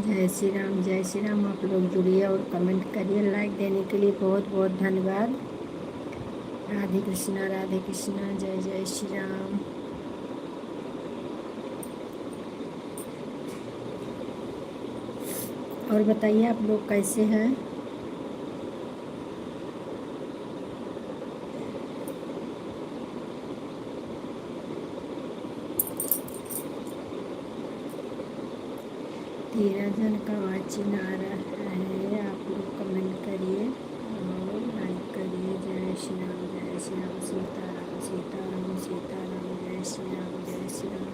जय श्री राम। आप लोग जुड़िए और कमेंट करिए। लाइक देने के लिए बहुत बहुत धन्यवाद। राधे कृष्णा राधे कृष्णा। जय जय श्री राम। और बताइए आप लोग कैसे हैं। तेरह जन का वाचन आ रहा है। आप लोग कमेंट करिए और लाइक करिए। जय श्री राम सीताराम सीताराम सीताराम। जय श्री राम जय श्री राम।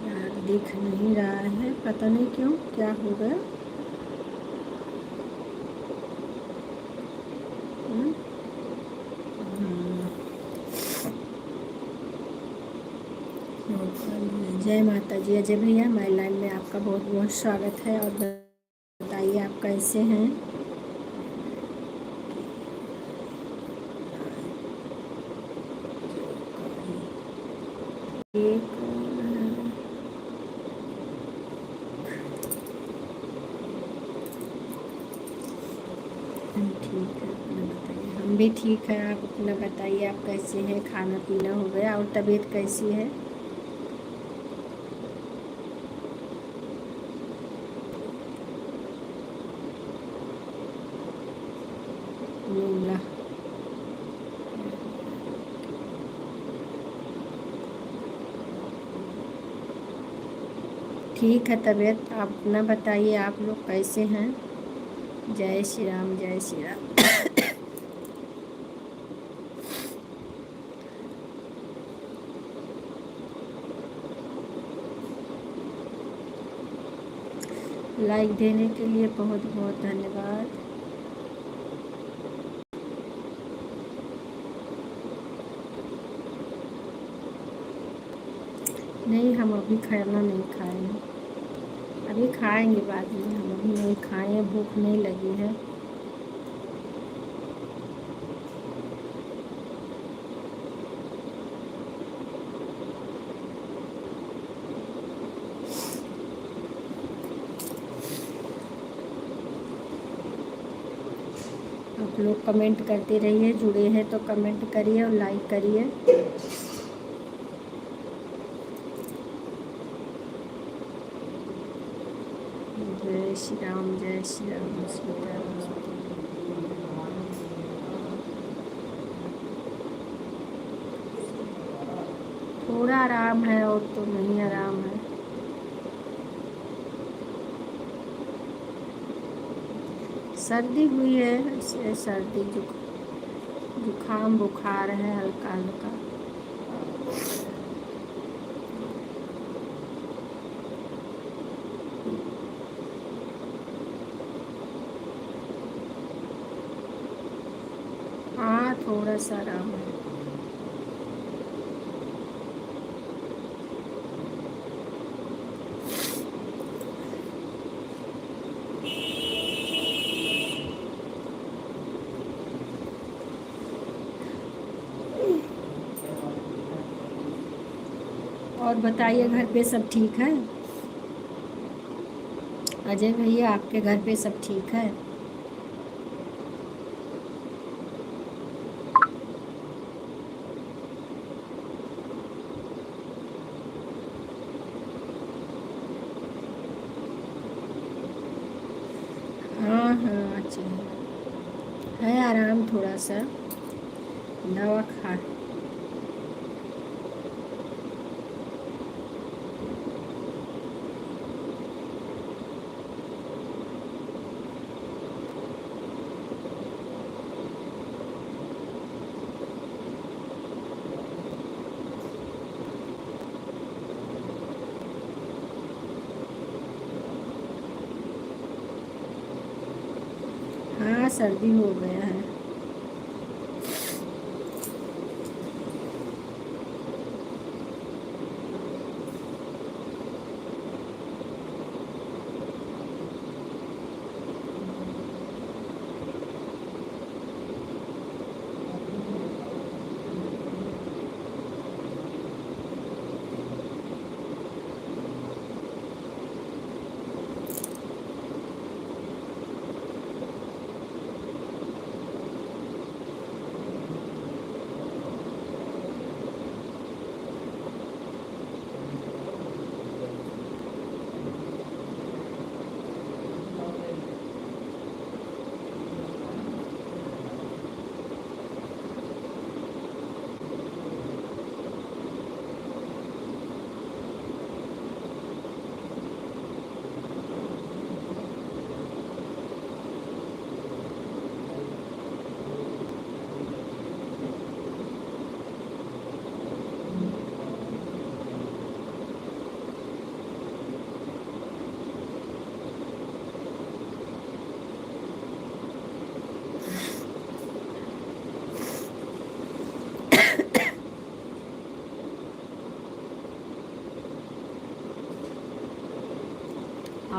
यार दिख नहीं रहा है, पता नहीं क्यों, क्या हो गया। हम्म? जय माता जी। अजय भैया, माय लाइन में आपका बहुत बहुत स्वागत है। और बताइए आप कैसे हैं। एक ठीक है, अपना बताइए। हम भी ठीक है, आप अपना बताइए। आप कैसे हैं, खाना पीना हो गया और तबीयत कैसी है। बोला ठीक है तबीयत। आप अपना बताइए, आप लोग कैसे हैं। जय श्री राम जय श्री राम। लाइक देने के लिए बहुत बहुत धन्यवाद। नहीं, हम अभी खाना नहीं खाए हैं, अभी खाएंगे बाद में। हम अभी नहीं खाए हैं, भूख नहीं लगी है। आप लोग कमेंट करते रहिए, जुड़े हैं तो कमेंट करिए और लाइक करिए। जय श्री राम सीताराम सीताराम। थोड़ा आराम है और तो नहीं आराम है। सर्दी हुई है, ऐसे सर्दी जुकाम बुखार है हल्का हल्का। हाँ, थोड़ा सा आराम है। और बताइए, घर पे सब ठीक है। अजय भैया, आपके घर पे सब ठीक है। हाँ हाँ, अच्छा है आराम थोड़ा सा, दवा खा। हाँ, सर्दी हो गया है।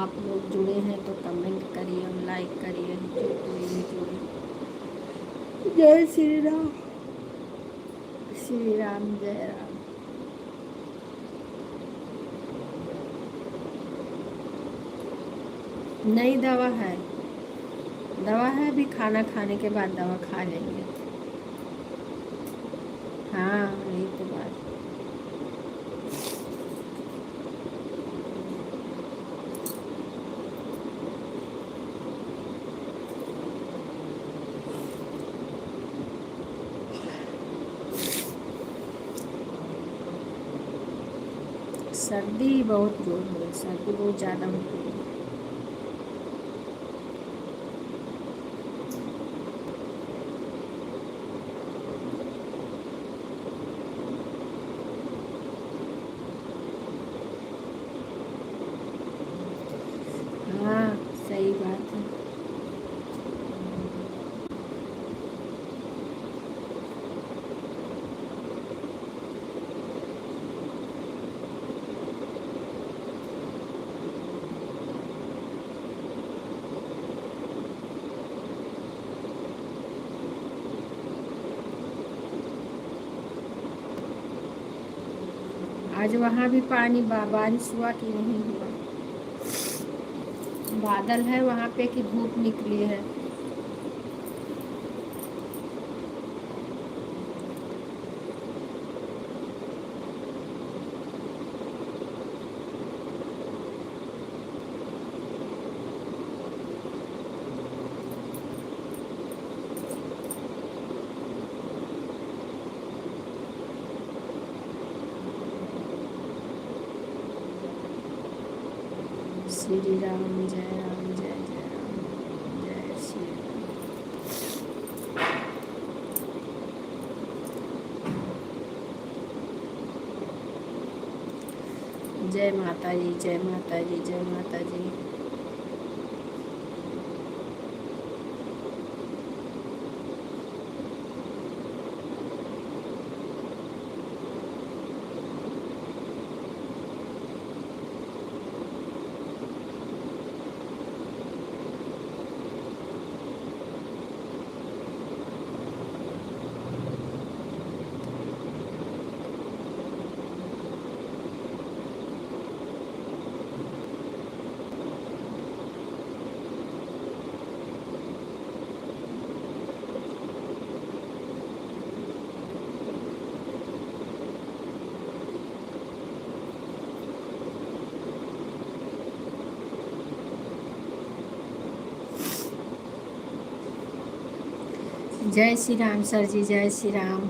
आप लोग जुड़े हैं तो कमेंट करिए और लाइक करिए, जो कोई भी जुड़े। जय श्री राम, श्री राम, जय राम। नई दवा है, दवा है, अभी खाना खाने के बाद दवा खा लेंगे। हाँ यही तो बात। सर्दी बहुत जोर है, सर्दी बहुत ज़्यादा होती है। हाँ सही बात है। आज वहाँ भी पानी बारिश हुआ कि नहीं हुआ? बादल है वहाँ पे कि धूप निकली है? श्री राम, जय राम, जय जय राम, जय श्री राम। जय माता जी, जय माता जी, जय माता जी। जय श्री राम सर जी, जय श्री राम।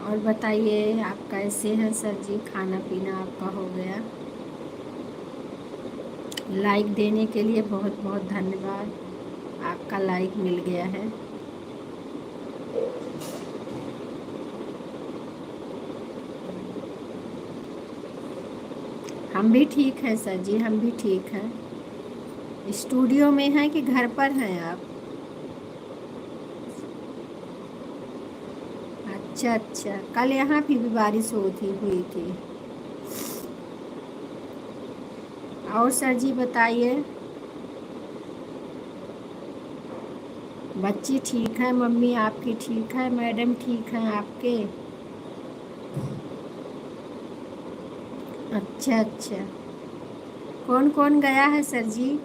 और बताइए आप कैसे हैं सर जी? खाना पीना आपका हो गया? लाइक देने के लिए बहुत बहुत धन्यवाद, आपका लाइक मिल गया है। हम भी ठीक हैं सर जी, हम भी ठीक हैं। स्टूडियो में हैं कि घर पर हैं आप? अच्छा अच्छा, कल यहाँ भी बारिश हुई थी। और सर जी बताइए, बच्ची ठीक है? मम्मी आपकी ठीक है? मैडम ठीक हैं आपके? अच्छा अच्छा, कौन कौन गया है सर जी?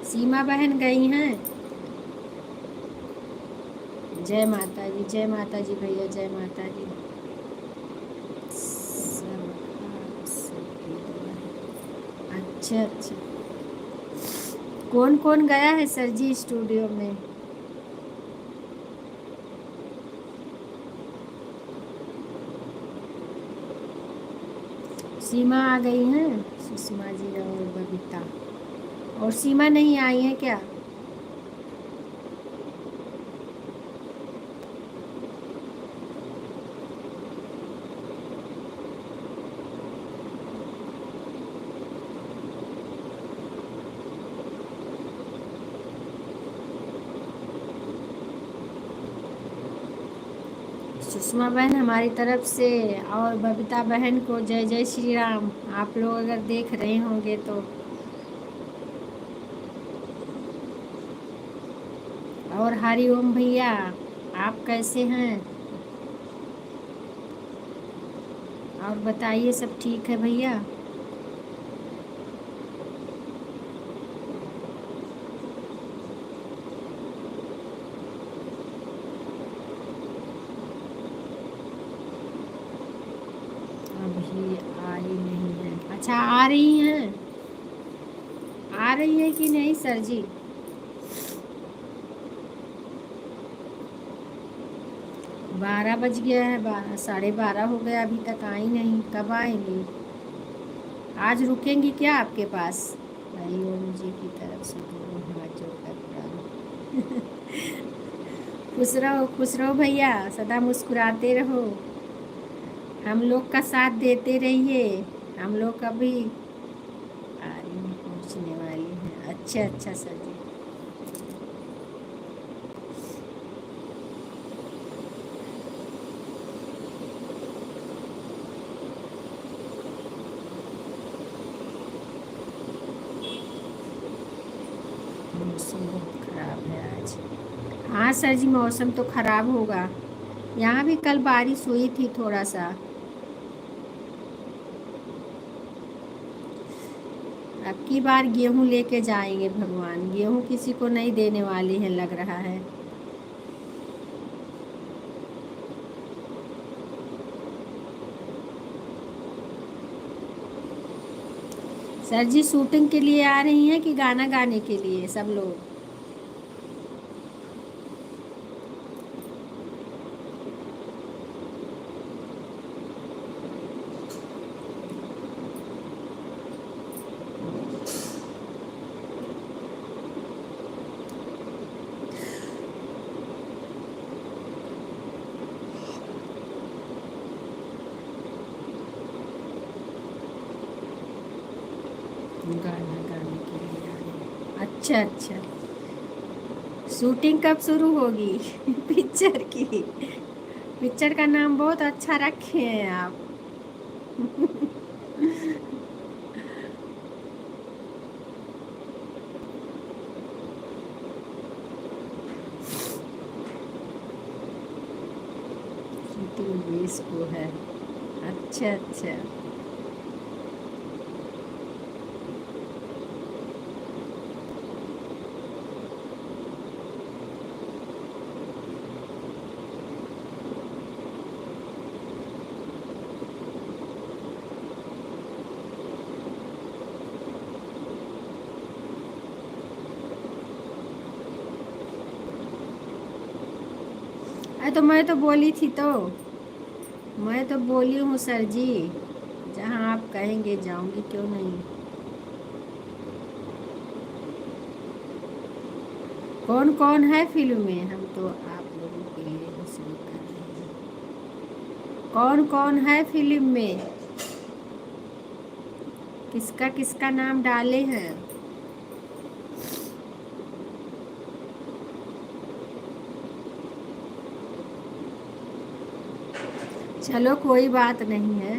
सीमा बहन गई हैं? जय माता जी, जय माता जी भैया, जय माता जी। सब आप सबकी दुआ है। अच्छा अच्छा, कौन कौन गया है सर जी स्टूडियो में? सीमा आ गई हैं, सुषमा जी और बबीता। और सीमा नहीं आई है क्या? सुषमा बहन हमारी तरफ से, और बबीता बहन को जय जय श्री राम। आप लोग अगर देख रहे होंगे तो। और हरिओम भैया, आप कैसे हैं? और बताइए, सब ठीक है भैया? अभी आ ही नहीं है। अच्छा, आ रही हैं? आ रही है कि नहीं सर जी? 12 बज गया है, 12:30 हो गया, अभी तक आई नहीं। कब आएंगी? आज रुकेंगी क्या आपके पास? हरिओम जी की तरफ से हाथ जोड़कर प्रणाम। खुश रहो भैया, सदा मुस्कुराते रहो, हम लोग का साथ देते रहिए। हम लोग कभी आ रही हैं, पहुँचने वाली हैं। अच्छा अच्छा सर जी। मौसम बहुत ख़राब है आज। हाँ सर जी, मौसम तो ख़राब होगा। यहाँ भी कल बारिश हुई थी थोड़ा सा। अब की बार गेहूँ लेके जाएंगे भगवान, गेहूँ किसी को नहीं देने वाले हैं लग रहा है। सर जी शूटिंग के लिए आ रही हैं कि गाना गाने के लिए सब लोग? गाना गाने के लिए आ रही हैं। अच्छा अच्छा। शूटिंग कब शुरू होगी? पिक्चर की? पिक्चर का नाम बहुत अच्छा रखे हैं आप। शूटिंग 20 को है। अच्छा अच्छा। अरे तो मैं तो बोली थी तो, मैं तो बोली हूँ सर जी, जहाँ आप कहेंगे जाऊंगी, क्यों नहीं। कौन कौन है फिल्म में? हम तो आप लोगों के लिए ही शुरू कर रहे हैं। कौन कौन है फिल्म में? किसका किसका नाम डाले हैं? चलो कोई बात नहीं है,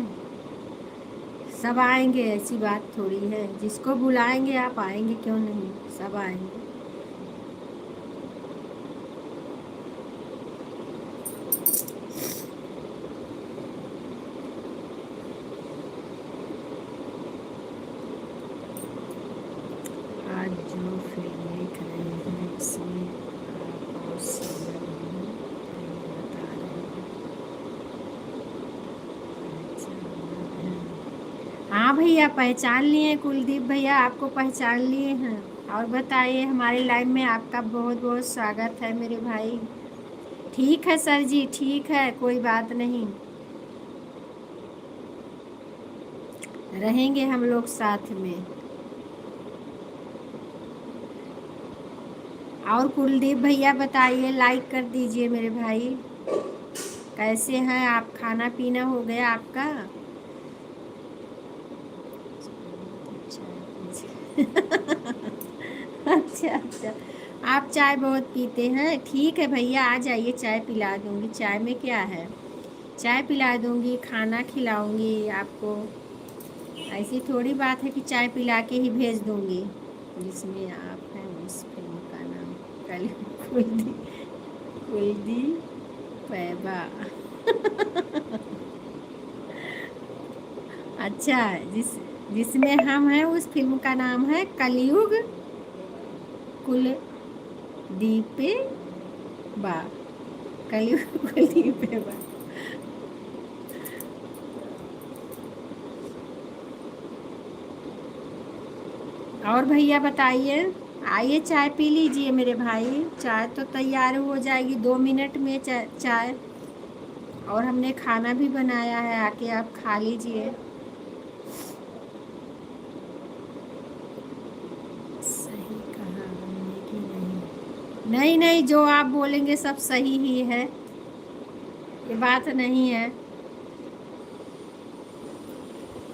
सब आएंगे, ऐसी बात थोड़ी है। जिसको बुलाएंगे आप आएंगे, क्यों नहीं, सब आएंगे। आज जो फिल्म देख रहे हैं इसमें आप और सीरियल नहीं बता रहे हैं। हाँ भैया, पहचान लिए कुलदीप भैया, आपको पहचान लिए हैं। और बताइए, हमारे लाइव में आपका बहुत बहुत स्वागत है मेरे भाई। ठीक है सर जी, ठीक है, कोई बात नहीं, रहेंगे हम लोग साथ में। और कुलदीप भैया बताइए, लाइक कर दीजिए मेरे भाई। कैसे हैं आप? खाना पीना हो गया आपका? अच्छा अच्छा, आप चाय बहुत पीते हैं। ठीक है भैया, आ जाइए, चाय पिला दूंगी। चाय में क्या है? चाय पिला दूंगी, खाना खिलाऊंगी आपको। ऐसी थोड़ी बात है कि चाय पिला के ही भेज दूंगी। जिसमें आप हैं उस फिल्म का नाम कल कुलदी कुलदी पैबा। अच्छा, जिसमें हम हैं उस फिल्म का नाम है कलयुग कुलदीपे बा। कलयुग कुलदीपे बा। और भैया बताइए, आइए चाय पी लीजिए मेरे भाई। चाय तो तैयार हो जाएगी 2 मिनट में चाय। और हमने खाना भी बनाया है, आके आप खा लीजिए। सही कहा हमने कि नहीं? नहीं नहीं, जो आप बोलेंगे सब सही ही है, ये बात नहीं है।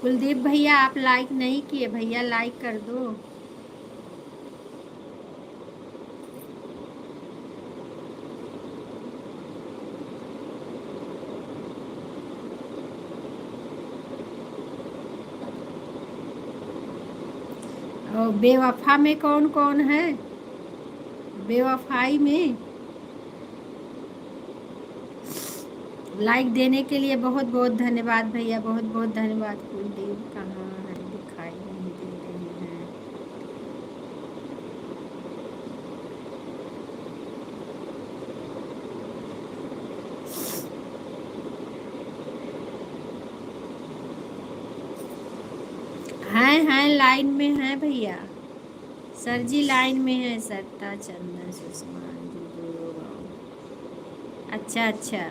कुलदीप भैया आप लाइक नहीं किए, भैया लाइक कर दो। और बेवफा में कौन कौन है? बेवफाई में लाइक देने के लिए बहुत बहुत धन्यवाद भैया, बहुत बहुत धन्यवाद। कुलदीप कहाँ है? दिखाई नहीं दे रहे हैं। हैं लाइन में हैं भैया। सर जी लाइन में है। सत्ता चंदन सुषमा जी। अच्छा अच्छा।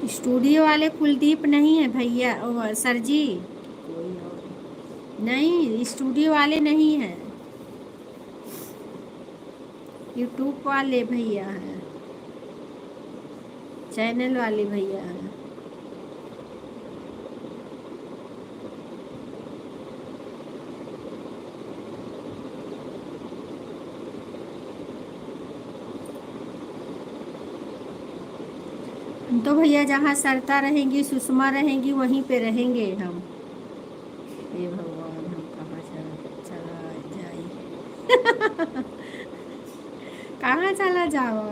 स्टूडियो वाले कुलदीप नहीं है भैया, सर जी। कोई और नहीं, स्टूडियो वाले नहीं हैं, यूट्यूब वाले भैया हैं, चैनल वाले भैया हैं। हम तो भैया जहाँ सरता रहेंगी, सुषमा रहेंगी, वहीं पे रहेंगे हम। हे भगवान, हम कहाँ चला जाए। कहाँ चला जाओ?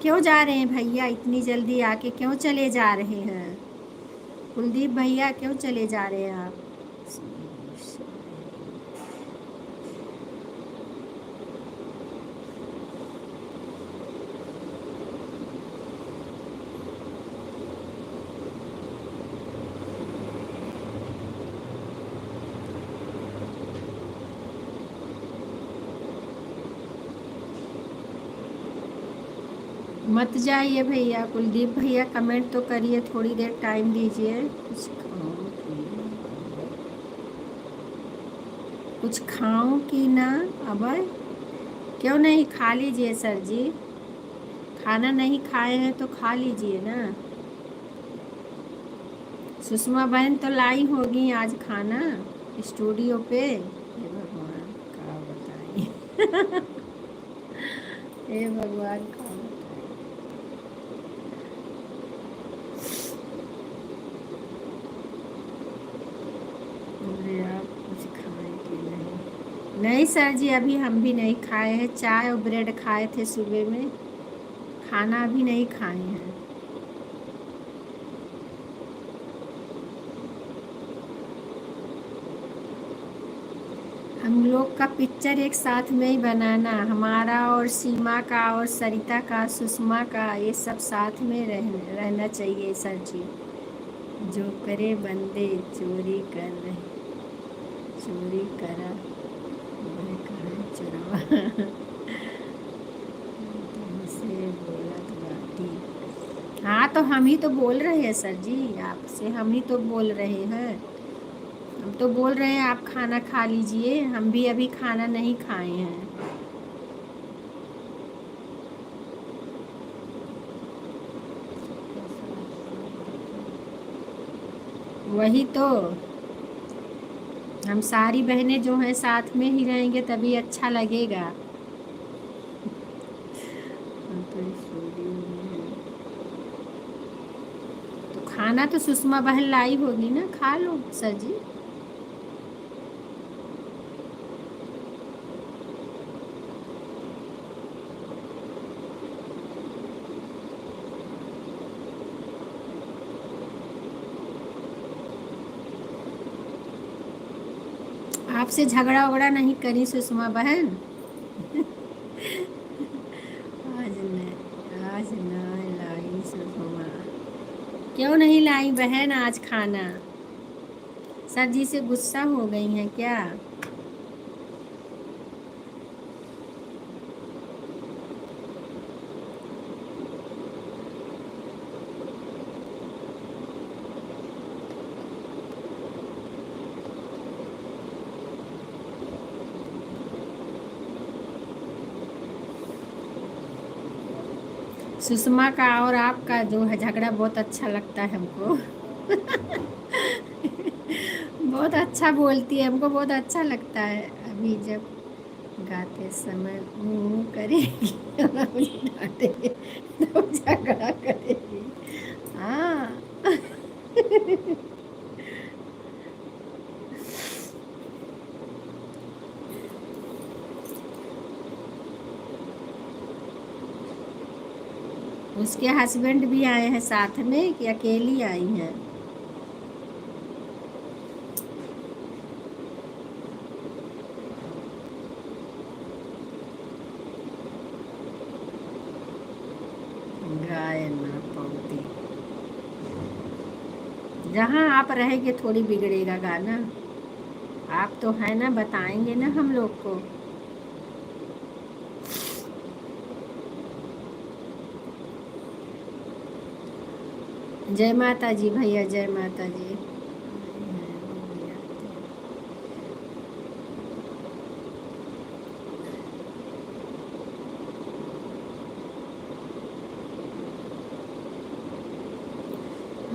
क्यों जा रहे हैं भैया इतनी जल्दी आके? क्यों चले जा रहे हैं कुलदीप भैया? क्यों चले जा रहे हैं आप? मत जाइए भैया। कुलदीप भैया कमेंट तो करिए, थोड़ी देर टाइम दीजिए। कुछ खाऊं कि ना? अब क्यों नहीं, खा लीजिए सर जी। खाना नहीं खाए हैं तो खा लीजिए ना। सुषमा बहन तो लाई होगी आज खाना स्टूडियो पे। हे भगवान का बताइए। हे भगवान का बताइए। आप कुछ खाए कि नहीं? नहीं सर जी, अभी हम भी नहीं खाए हैं। चाय और ब्रेड खाए थे सुबह में, खाना अभी नहीं खाए हैं। हम लोग का पिक्चर एक साथ में ही बनाना, हमारा और सीमा का और सरिता का, सुषमा का, ये सब साथ में रहना चाहिए सर जी। जो करे बंदे चोरी कर रहे, चोरी करा मैं कहाँ चुरावा। तुमसे बोला तो बाटी। हाँ तो हम ही तो बोल रहे हैं सर जी, आपसे हम ही तो बोल रहे हैं। हम तो बोल रहे हैं आप खाना खा लीजिए, हम भी अभी खाना नहीं खाए हैं। वही तो, हम सारी बहनें जो हैं साथ में ही रहेंगे तभी अच्छा लगेगा। हम तो स्टूडियो में हैं। तो खाना तो सुषमा बहन लाई होगी ना, खा लो सर जी। आपसे झगड़ा वगड़ा नहीं करी सुषमा बहन। आज ना लाई सुषमा। क्यों नहीं लाई बहन आज खाना? सर जी से गुस्सा हो गई हैं क्या? सुषमा का और आपका जो है झगड़ा बहुत अच्छा लगता है हमको। बहुत अच्छा बोलती है, हमको बहुत अच्छा लगता है। अभी जब गाते समय करेगी और मुझे डांटेगी तो झगड़ा करेगी। हाँ। उसके हस्बैंड भी आए हैं साथ में कि अकेली आई हैं? गाय ना पौती। जहाँ आप रहेंगे थोड़ी बिगड़ेगा गाना। आप तो है ना, बताएंगे ना हम लोग को। जय माता जी भैया, जय माता जी।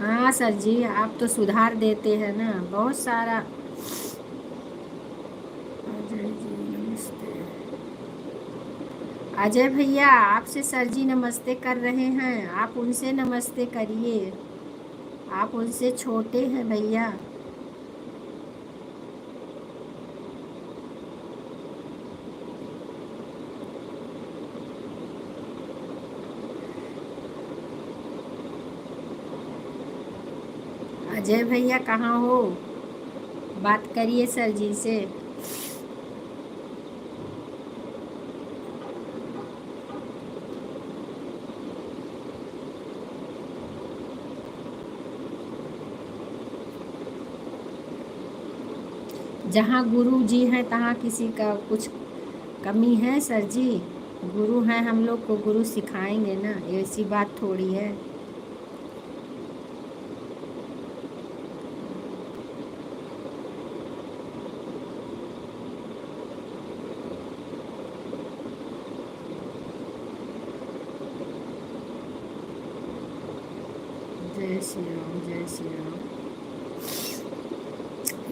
हाँ सर जी, आप तो सुधार देते हैं ना बहुत सारा। अजय जी नमस्ते। अजय भैया आपसे सर जी नमस्ते कर रहे हैं, आप उनसे नमस्ते करिए। आप उनसे छोटे हैं भैया। अजय भैया कहाँ हो? बात करिए सर जी से। जहाँ गुरु जी हैं तहाँ किसी का कुछ कमी है सर जी? गुरु हैं हम लोग को, गुरु सिखाएंगे ना, ऐसी बात थोड़ी है। जय श्री राम, जय श्री राम।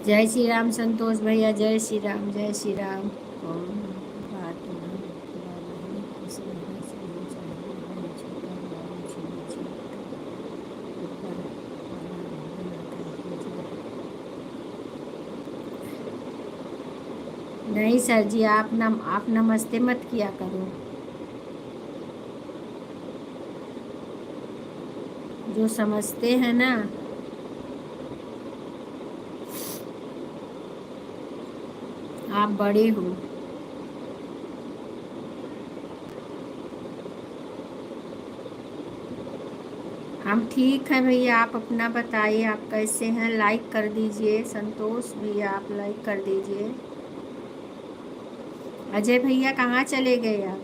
जय श्री राम संतोष भैया, जय श्री राम, जय श्री राम। कौन बात ना खुदा नहीं, खुश रहना चाहिए, चाहे बड़ा छोटा बड़ा ऊंची नीची ऊपर वाला रहना कहीं जाए। नहीं सर जी, आप नमस्ते मत किया करो। जो समझते हैं ना, आप बड़े हो। हम ठीक हैं भैया, आप अपना बताइए, आप कैसे हैं? लाइक कर दीजिए संतोष भैया, आप लाइक कर दीजिए। अजय भैया कहाँ चले गए आप?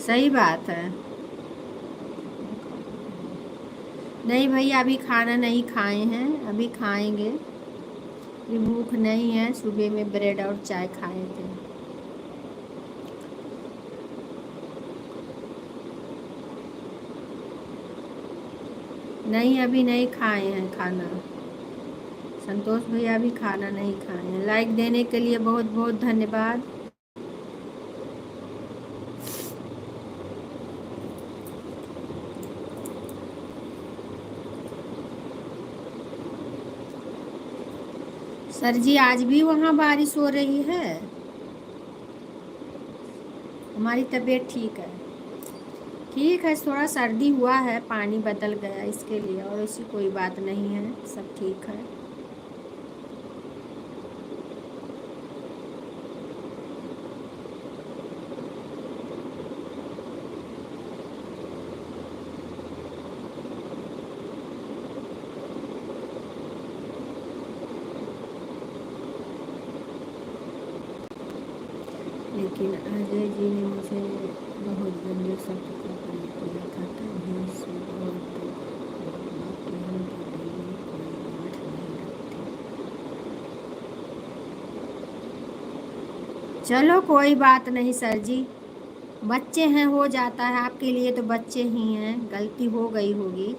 सही बात है। नहीं भैया, अभी खाना नहीं खाए हैं, अभी खाएंगे। अभी भूख नहीं है, सुबह में ब्रेड और चाय खाए थे। नहीं, अभी नहीं खाए हैं खाना। संतोष भैया अभी खाना नहीं खाए हैं। लाइक देने के लिए बहुत बहुत धन्यवाद। सर जी, आज भी वहाँ बारिश हो रही है? हमारी तबीयत ठीक है। ठीक है, थोड़ा सर्दी हुआ है, पानी बदल गया इसके लिए, और ऐसी कोई बात नहीं है, सब ठीक है। लेकिन अजय जी ने मुझे बहुत गंदे शब्द का प्रयोग किया था, तभी से बहुत बाकी उनके दिल में कोई गांठ नहीं लगती। चलो कोई बात नहीं सर जी, बच्चे हैं, हो जाता है, आपके लिए तो बच्चे ही हैं, गलती हो गई होगी।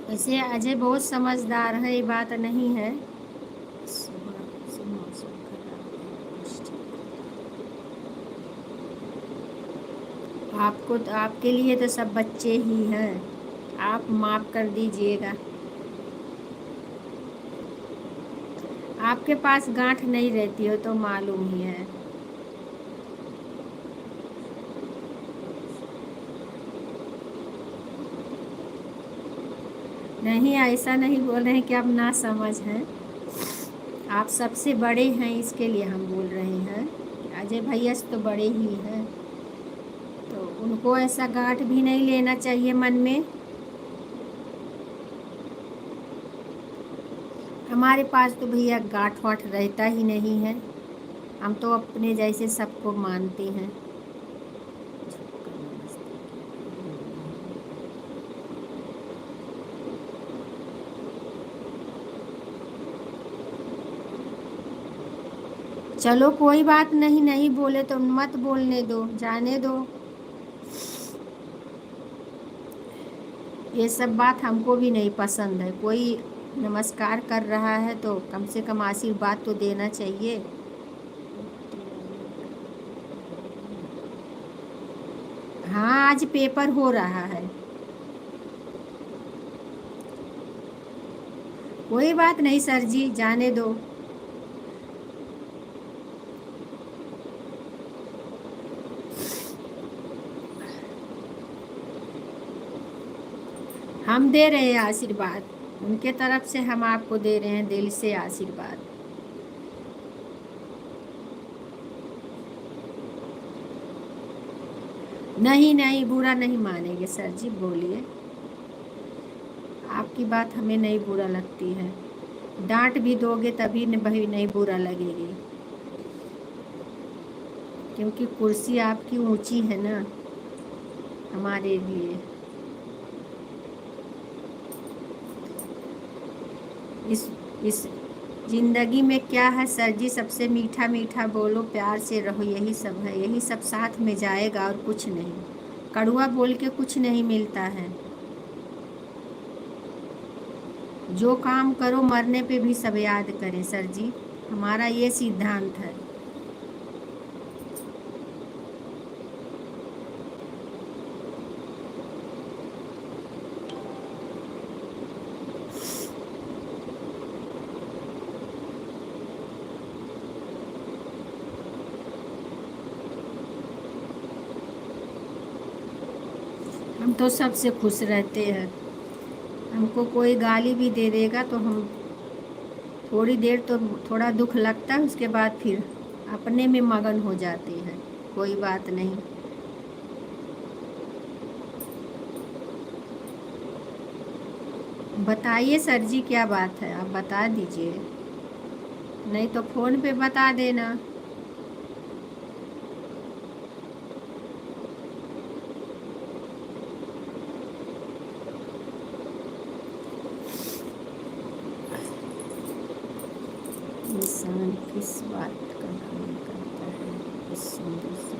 वैसे अजय बहुत समझदार है, ये बात नहीं है। सुबह से मौसम खराब है, कुछ आपको तो, आपके लिए तो सब बच्चे ही हैं, आप माफ़ कर दीजिएगा। आपके पास गांठ नहीं रहती हो तो मालूम ही है। नहीं, ऐसा नहीं बोल रहे हैं कि आप ना समझ हैं, आप सबसे बड़े हैं, इसके लिए हम बोल रहे हैं। अजय भैया से तो बड़े ही हैं, तो उनको ऐसा गांठ भी नहीं लेना चाहिए मन में। हमारे पास तो भैया गांठ वाठ रहता ही नहीं है, हम तो अपने जैसे सबको मानते हैं। चलो कोई बात नहीं, नहीं बोले तो मत बोलने दो, जाने दो। ये सब बात हमको भी नहीं पसंद है। कोई नमस्कार कर रहा है तो कम से कम आशीर्वाद तो देना चाहिए। हाँ, आज पेपर हो रहा है। कोई बात नहीं सर जी, जाने दो। हम दे रहे हैं आशीर्वाद, उनके तरफ से हम आपको दे रहे हैं दिल से आशीर्वाद। नहीं नहीं, बुरा नहीं मानेंगे सर जी, बोलिए। आपकी बात हमें नहीं बुरा लगती है, डांट भी दोगे तभी भाई नहीं बुरा लगेगी, क्योंकि कुर्सी आपकी ऊंची है ना हमारे लिए। इस जिंदगी में क्या है सर जी, सबसे मीठा मीठा बोलो, प्यार से रहो, यही सब है, यही सब साथ में जाएगा और कुछ नहीं। कड़वा बोल के कुछ नहीं मिलता है। जो काम करो मरने पे भी सब याद करें सर जी, हमारा ये सिद्धांत है। हम तो सबसे खुश रहते हैं, हमको कोई गाली भी दे देगा तो हम थोड़ी देर तो थोड़ा दुख लगता है, उसके बाद फिर अपने में मगन हो जाते हैं। कोई बात नहीं। बताइए सर जी, क्या बात है, आप बता दीजिए, नहीं तो फ़ोन पे बता देना। इस बात का मन करता है, इस सुंदर से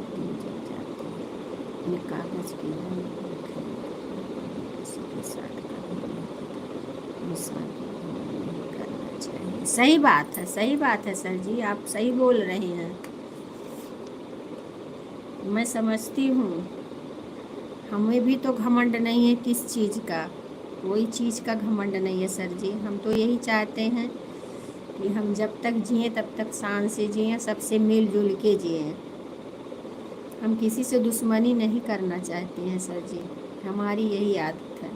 दिन जल जाते हैं, इन कागज के रंग किसी के साथ कभी इंसान को नहीं करना चाहिए। सही बात है, सही बात है सर जी, आप सही बोल रहे हैं, मैं समझती हूँ। हमें भी तो घमंड नहीं है किस चीज़ का, कोई चीज़ का घमंड नहीं है सर जी। हम तो यही चाहते हैं कि हम जब तक जिएं तब तक शान से जिएं, सबसे मिलजुल के जिएं। हम किसी से दुश्मनी नहीं करना चाहते हैं सर जी, हमारी यही आदत है।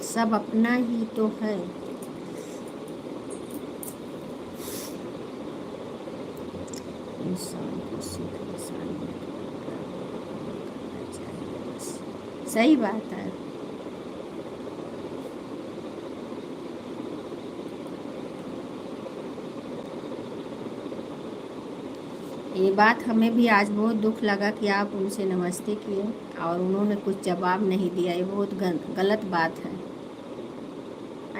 सब अपना ही तो है। इंसान को सिर्फ इंसानियत करना चाहिए बस। सही बात है। ये बात हमें भी आज बहुत दुख लगा कि आप उनसे नमस्ते किए और उन्होंने कुछ जवाब नहीं दिया। ये बहुत गलत बात है,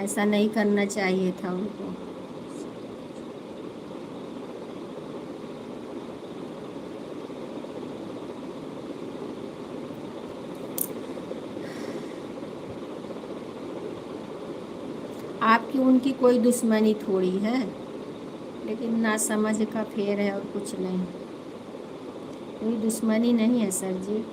ऐसा नहीं करना चाहिए था उनको। आपकी उनकी कोई दुश्मनी थोड़ी है, लेकिन ना समझ का फेर है और कुछ नहीं। कोई दुश्मनी नहीं है सर जी।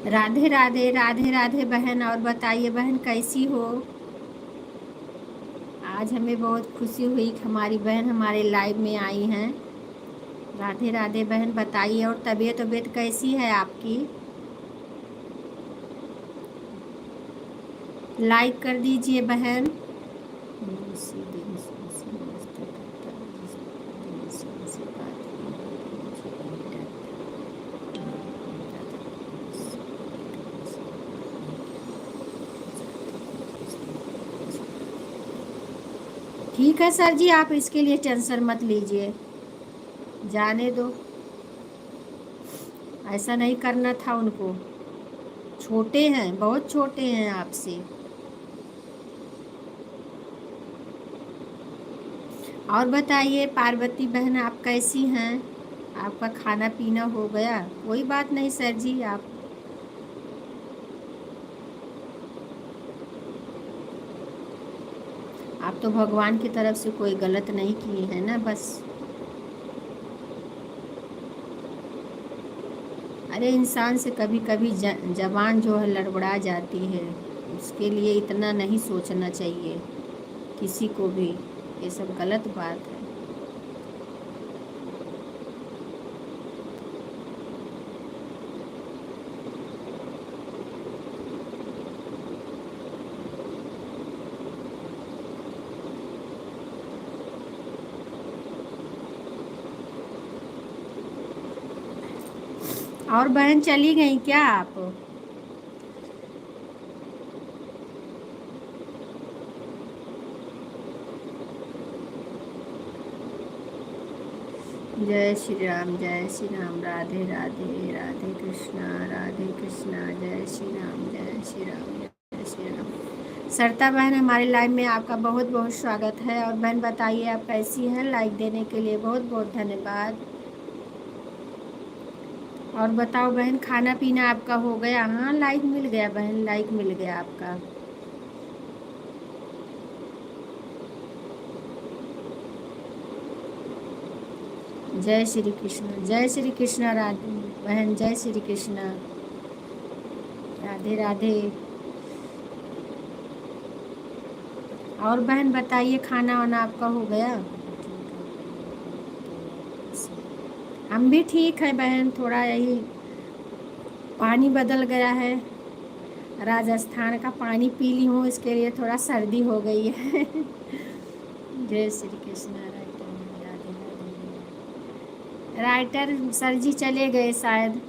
राधे राधे, राधे राधे बहन। और बताइए बहन कैसी हो? आज हमें बहुत खुशी हुई कि हमारी बहन हमारे लाइव में आई हैं। राधे राधे बहन, बताइए और तबीयत कैसी है आपकी? लाइक कर दीजिए बहन। ठीक है सर जी, आप इसके लिए टेंशन मत लीजिए, जाने दो। ऐसा नहीं करना था उनको, छोटे हैं, बहुत छोटे हैं आपसे। और बताइए पार्वती बहन, आप कैसी हैं? आपका खाना पीना हो गया? कोई बात नहीं सर जी, आप तो भगवान की तरफ से कोई गलत नहीं किए हैं ना, बस। अरे इंसान से कभी कभी जबान जो है लड़बड़ा जाती है, उसके लिए इतना नहीं सोचना चाहिए किसी को भी, ये सब गलत बात है। और बहन चली गई क्या आप? जय श्री राम, जय श्री राम, राधे राधे, राधे कृष्णा, राधे कृष्णा, जय श्री राम, जय श्री राम, जय श्री राम। सरता बहन, हमारे लाइव में आपका बहुत बहुत स्वागत है। और बहन बताइए आप कैसी हैं? लाइक देने के लिए बहुत बहुत धन्यवाद। और बताओ बहन, खाना पीना आपका हो गया? हाँ, लाइक मिल गया बहन, लाइक मिल गया आपका। जय श्री कृष्ण, जय श्री कृष्ण राधे बहन, जय श्री कृष्ण, राधे राधे। और बहन बताइए, खाना वाना आपका हो गया? हम भी ठीक है बहन, थोड़ा यही पानी बदल गया है, राजस्थान का पानी पी ली हूँ, इसके लिए थोड़ा सर्दी हो गई है। जय Shri Krishna. Writer Radhe Radhe. Writer sir ji चले गए शायद।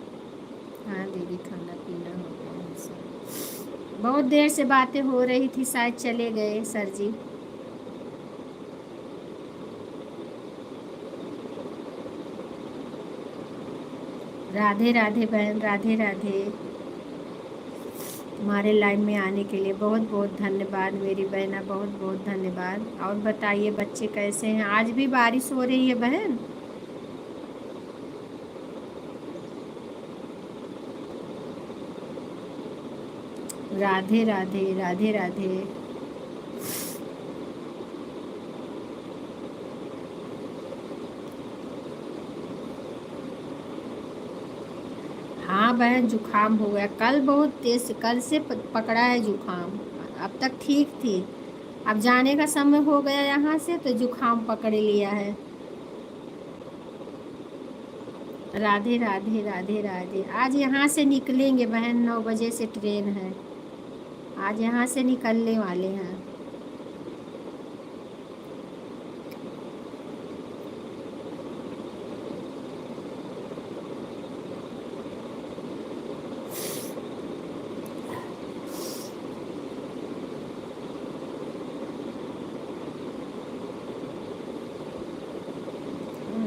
हाँ दीदी, खाना पीना हो गया है सब। बहुत देर से बातें हो रही थी, शायद चले गए सर जी। राधे राधे बहन, राधे राधे। हमारे लाइव में आने के लिए बहुत बहुत धन्यवाद मेरी बहना, बहुत बहुत धन्यवाद। और बताइए बच्चे कैसे हैं? आज भी बारिश हो रही है बहन? राधे राधे, राधे राधे। हाँ बहन, जुकाम हो गया कल, बहुत तेज से, कल से पकड़ा है जुकाम। अब तक ठीक थी, अब जाने का समय हो गया यहाँ से तो जुकाम पकड़ लिया है। राधे राधे, राधे राधे। आज यहाँ से निकलेंगे बहन, 9 बजे से ट्रेन है, आज यहाँ से निकलने वाले हैं।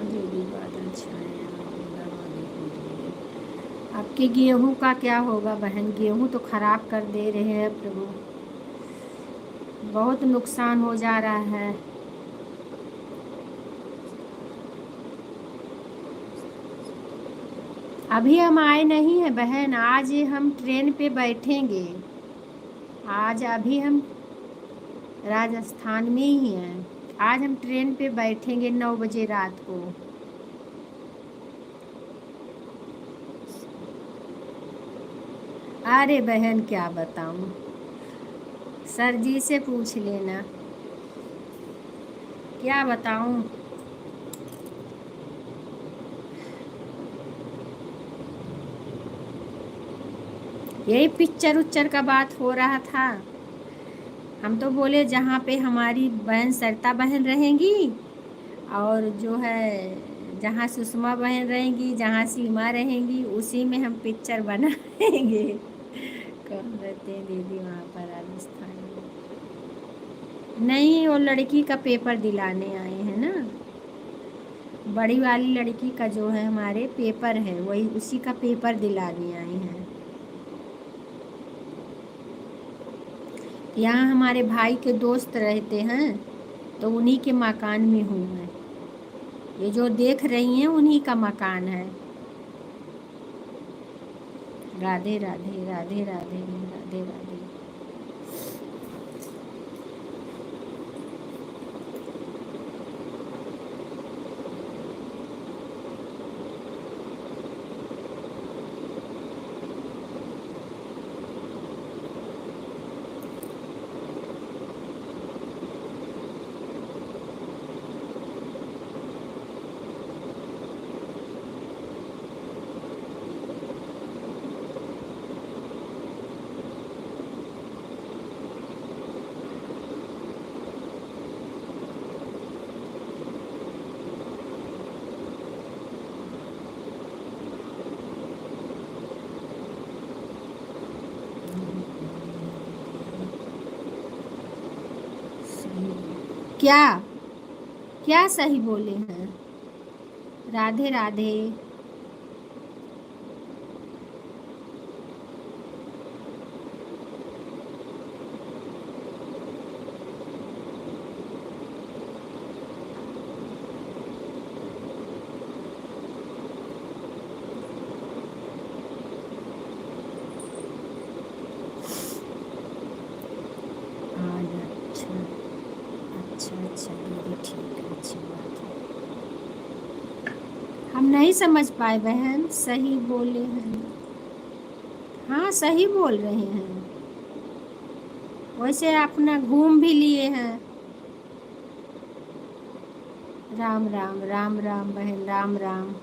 दीदी बादल छाए हैं, बूंदाबांदी हो रही है। आपके गेहूं का क्या होगा बहन? गेहूं तो खराब कर दे रहे हैं प्रभु, बहुत नुकसान हो जा रहा है। अभी हम आए नहीं हैं बहन, आज हम ट्रेन पे बैठेंगे। आज अभी हम राजस्थान में ही हैं, आज हम ट्रेन पे बैठेंगे 9 बजे रात को। अरे बहन क्या बताऊं, सर जी से पूछ लेना, क्या बताऊं। यही पिक्चर उच्चर का बात हो रहा था। हम तो बोले जहाँ पे हमारी बहन सरिता बहन रहेंगी, और जो है जहाँ सुषमा बहन रहेंगी, जहाँ सीमा रहेंगी, उसी में हम पिक्चर बनाएंगे। कौन रहते हैं दीदी वहाँ पर राजस्थान में? नहीं, वो लड़की का पेपर दिलाने आए हैं ना, बड़ी वाली लड़की का जो है हमारे पेपर है, वही उसी का पेपर दिलाने आए हैं। यहाँ हमारे भाई के दोस्त रहते हैं, तो उन्हीं के मकान में हूँ मैं। ये जो देख रही हैं उन्हीं का मकान है। राधे राधे, राधे राधे, राधे राधे। क्या क्या सही बोले हैं? राधे राधे। आज अच्छा, अच्छा अच्छा दीदी, ठीक है, अच्छी बात है। हम नहीं समझ पाए बहन, सही बोले हैं। हाँ सही बोल रहे हैं। वैसे अपना घूम भी लिए हैं। राम राम राम राम बहन, राम राम।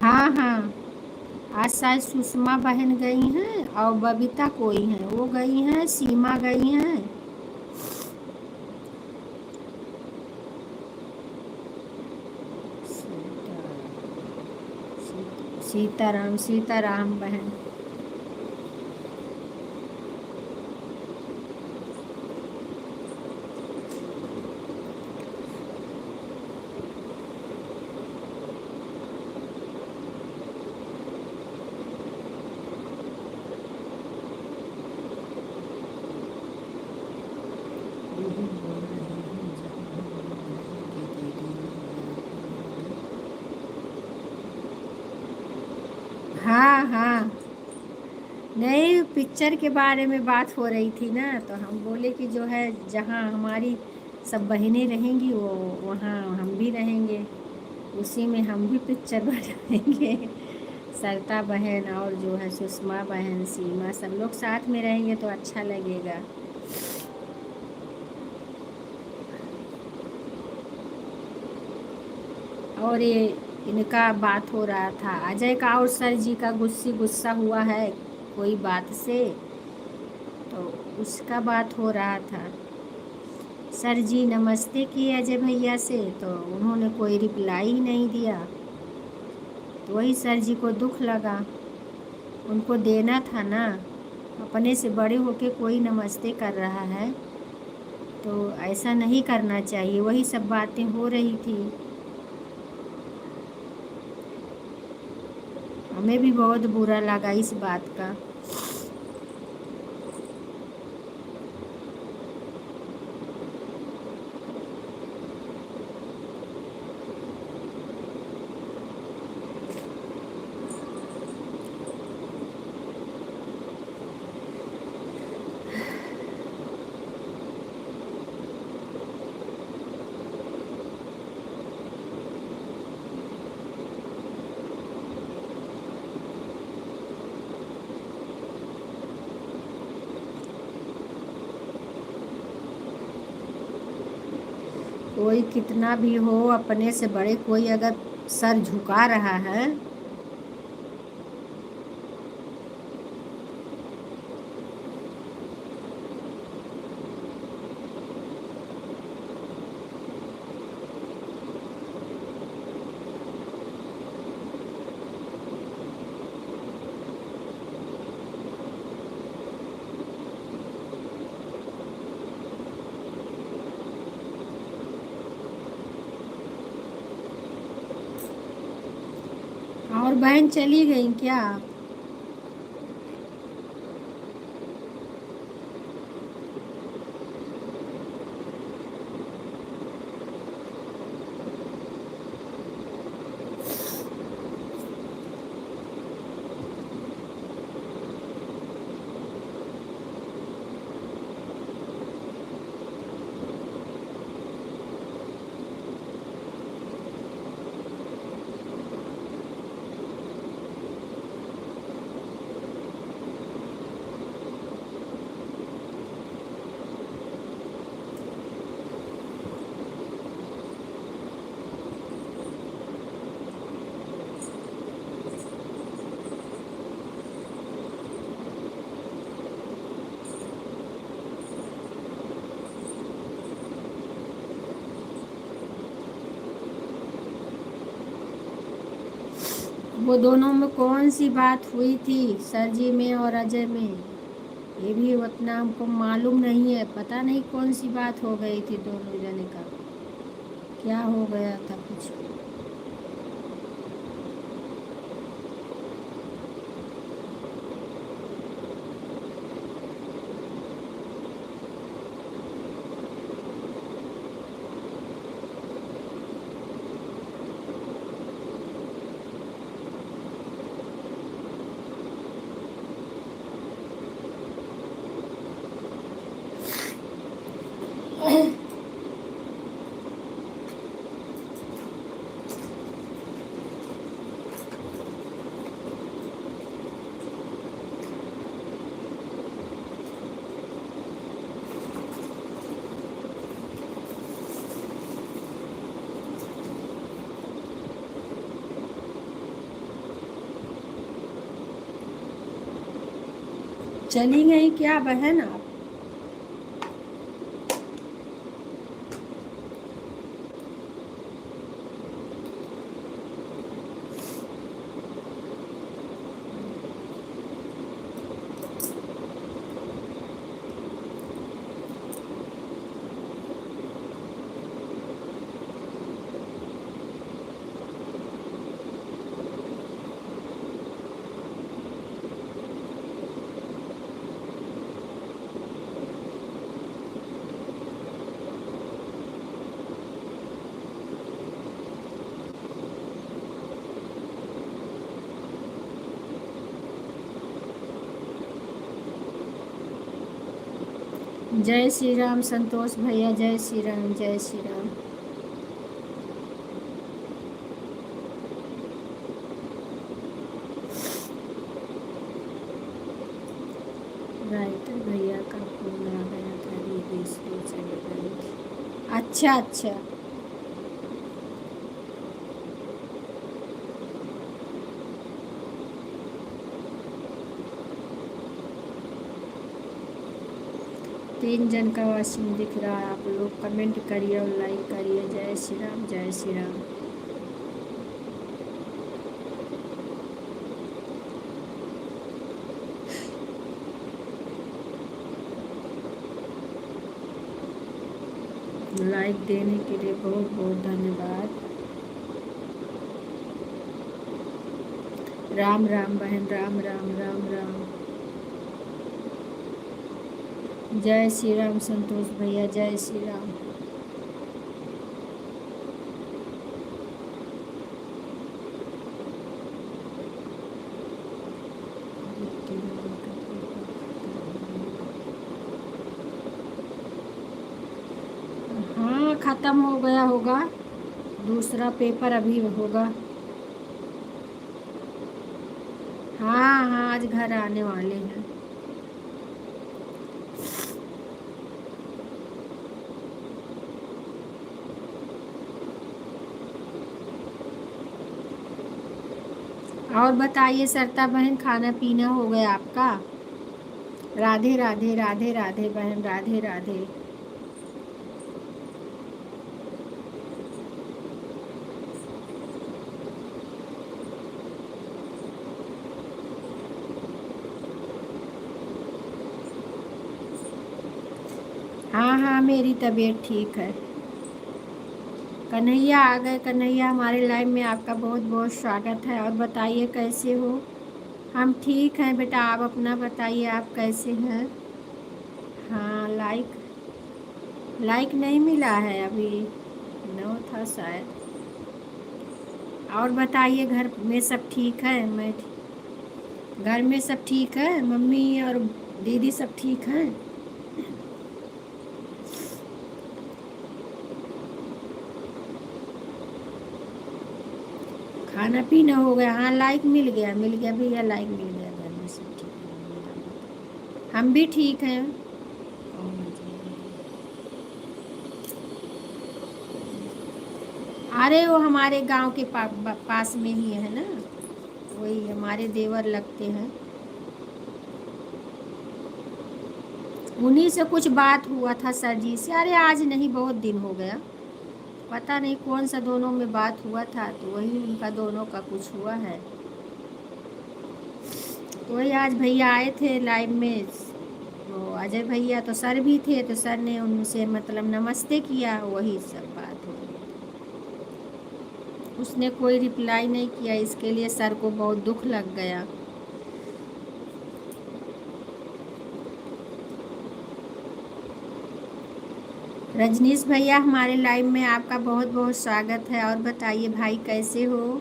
हाँ हाँ, आज शायद सुषमा बहन गई हैं और बबीता कोई हैं, वो गई हैं, सीमा गई हैं। सीताराम सीताराम बहन। हाँ हाँ, नहीं पिक्चर के बारे में बात हो रही थी ना, तो हम बोले कि जो है जहाँ हमारी सब बहनें रहेंगी वो वहाँ हम भी रहेंगे, उसी में हम भी पिक्चर बनाएंगे। सरता बहन और जो है सुषमा बहन, सीमा, सब लोग साथ में रहेंगे तो अच्छा लगेगा। और ये इनका बात हो रहा था, अजय का और सर जी का गुस्सा हुआ है कोई बात से, तो उसका बात हो रहा था। सर जी नमस्ते किए अजय भैया से, तो उन्होंने कोई रिप्लाई ही नहीं दिया, तो वही सर जी को दुख लगा, उनको देना था ना, अपने से बड़े होके कोई नमस्ते कर रहा है तो ऐसा नहीं करना चाहिए, वही सब बातें हो रही थी। हमें भी बहुत बुरा लगा इस बात का। कोई कितना भी हो, अपने से बड़े कोई अगर सर झुका रहा है, और बहन चली गई क्या? वो दोनों में कौन सी बात हुई थी, सर जी में और अजय में? ये भी उतना हमको मालूम नहीं है, पता नहीं कौन सी बात हो गई थी दोनों जने का, क्या हो गया था कुछ। चली गई क्या बहन आप? जय श्री राम संतोष भैया, जय श्री राम, जय श्री राम। राइटर भैया का फोन आ गया था, दीदी इसलिए चली गई थी। अच्छा अच्छा। तीन जन का वॉशिंग दिख रहा है, आप लोग कमेंट करिए और लाइक करिए। जय श्री राम, जय श्री राम। लाइक देने के लिए बहुत बहुत धन्यवाद। राम राम बहन, राम राम राम राम। जय श्री राम संतोष भैया, जय श्री राम। हाँ ख़त्म हो गया होगा, दूसरा पेपर अभी होगा। हाँ हाँ, आज घर आने वाले हैं। और बताइए सरता बहन, खाना पीना हो गया आपका? राधे राधे, राधे राधे बहन, राधे राधे। हाँ हाँ, मेरी तबीयत ठीक है। कन्हैया आ गए, कन्हैया हमारे लाइव में, आपका बहुत बहुत स्वागत है। और बताइए कैसे हो? हम ठीक हैं बेटा, आप अपना बताइए, आप कैसे हैं? हाँ, लाइक लाइक नहीं मिला है अभी, नो था शायद। और बताइए घर में सब ठीक है? घर में सब ठीक है, मम्मी और दीदी सब ठीक हैं? खाना पीना हो गया? हाँ, लाइक मिल गया, मिल गया भैया, लाइक मिल गया। घर में सब ठीक है, हम भी ठीक हैं। अरे वो हमारे गांव के पास में ही है ना, वही हमारे देवर लगते हैं। उन्हीं से कुछ बात हुआ था सर जी से। अरे आज नहीं, बहुत दिन हो गया, पता नहीं कौन सा दोनों में बात हुआ था, तो वही उनका दोनों का कुछ हुआ है। तो वही आज भैया आए थे लाइव में, वो अजय भैया, तो सर भी थे, तो सर ने उनसे मतलब नमस्ते किया, वही सब बात हुई। उसने कोई रिप्लाई नहीं किया, इसके लिए सर को बहुत दुख लग गया। रजनीश भैया हमारे लाइव में आपका बहुत बहुत स्वागत है। और बताइए भाई कैसे हो?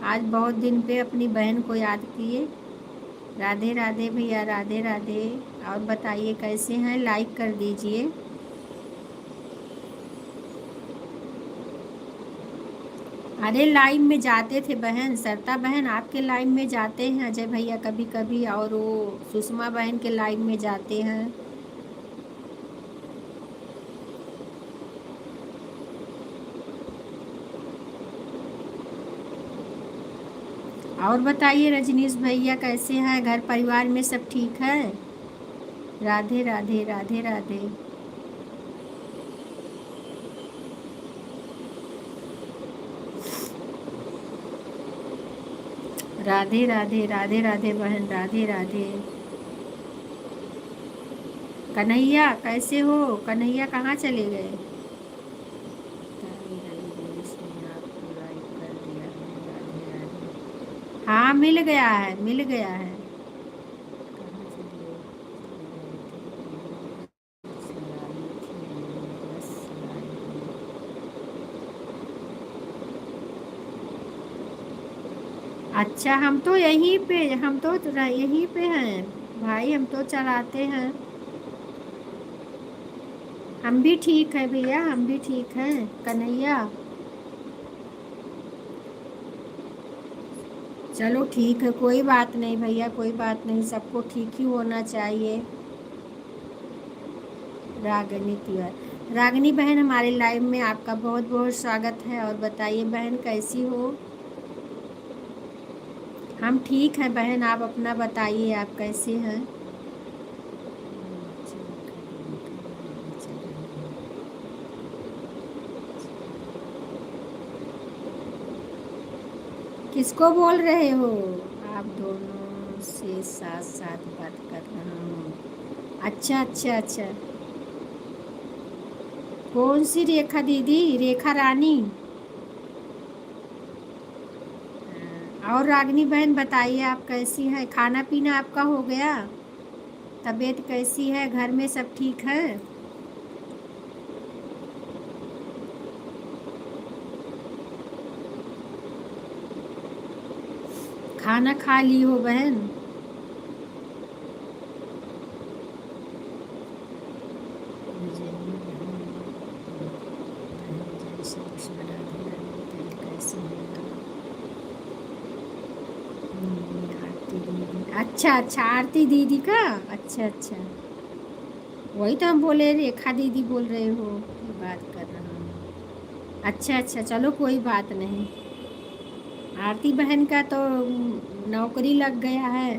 आज बहुत दिन पे अपनी बहन को याद किए। राधे राधे भैया, राधे राधे। और बताइए कैसे हैं? लाइक कर दीजिए। अरे लाइव में जाते थे बहन, सरता बहन आपके लाइव में जाते हैं अजय भैया कभी कभी, और वो सुषमा बहन के लाइव में जाते हैं। और बताइए रजनीश भैया कैसे हैं? घर परिवार में सब ठीक है? राधे राधे राधे राधे। राधे राधे राधे राधे बहन, राधे राधे। कन्हैया कैसे हो? कन्हैया कहाँ चले गए? आपको लाइक कर दिया है, राधे राधे। हाँ मिल गया है, मिल गया है। कहाँ चले अच्छा, हम तो यहीं पे, हम तो यहीं पे हैं भाई, हम तो चलाते हैं। हम भी ठीक है भैया, हम भी ठीक हैं कन्हैया। चलो ठीक है, कोई बात नहीं भैया, कोई बात नहीं, सबको ठीक ही होना चाहिए। रागिनी तिवारी, रागिनी बहन हमारे लाइव में आपका बहुत बहुत स्वागत है। और बताइए बहन कैसी हो? हम ठीक हैं बहन, आप अपना बताइए, आप कैसे हैं? किसको बोल रहे हो? आप दोनों से साथ साथ बात कर रहा हूँ। अच्छा अच्छा अच्छा। कौन सी रेखा दीदी? रेखा रानी? और रागिनी बहन बताइए, आप कैसी हैं? खाना पीना आपका हो गया? तबीयत कैसी है? घर में सब ठीक है? खाना खा ली हो बहन? अच्छा अच्छा, आरती दीदी का? अच्छा अच्छा, वही तो हम बोले रेखा दीदी बोल रहे हो, बात कर रहा हूँ। अच्छा अच्छा, चलो कोई बात नहीं। आरती बहन का तो नौकरी लग गया है।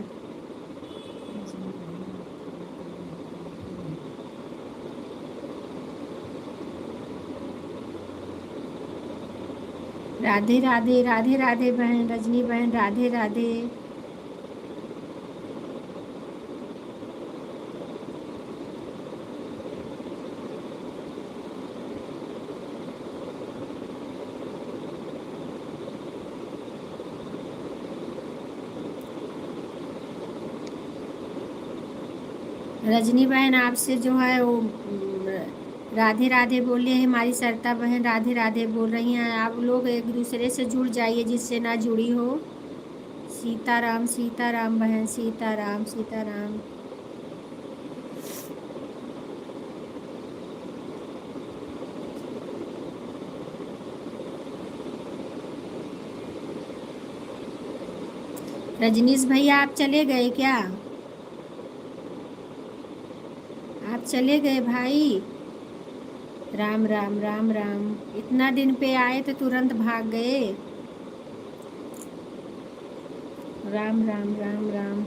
राधे राधे राधे राधे बहन, रजनी बहन राधे राधे। रजनी बहन आपसे जो है वो राधे राधे बोल रही है। हमारी सरिता बहन राधे राधे बोल रही हैं। आप लोग एक दूसरे से जुड़ जाइए, जिससे ना जुड़ी हो। सीताराम सीताराम बहन, सीताराम सीताराम। रजनीश भैया आप चले गए क्या? आप चले गए भाई? राम राम राम राम। इतना दिन पे आए तो तुरंत भाग गए। राम राम राम राम।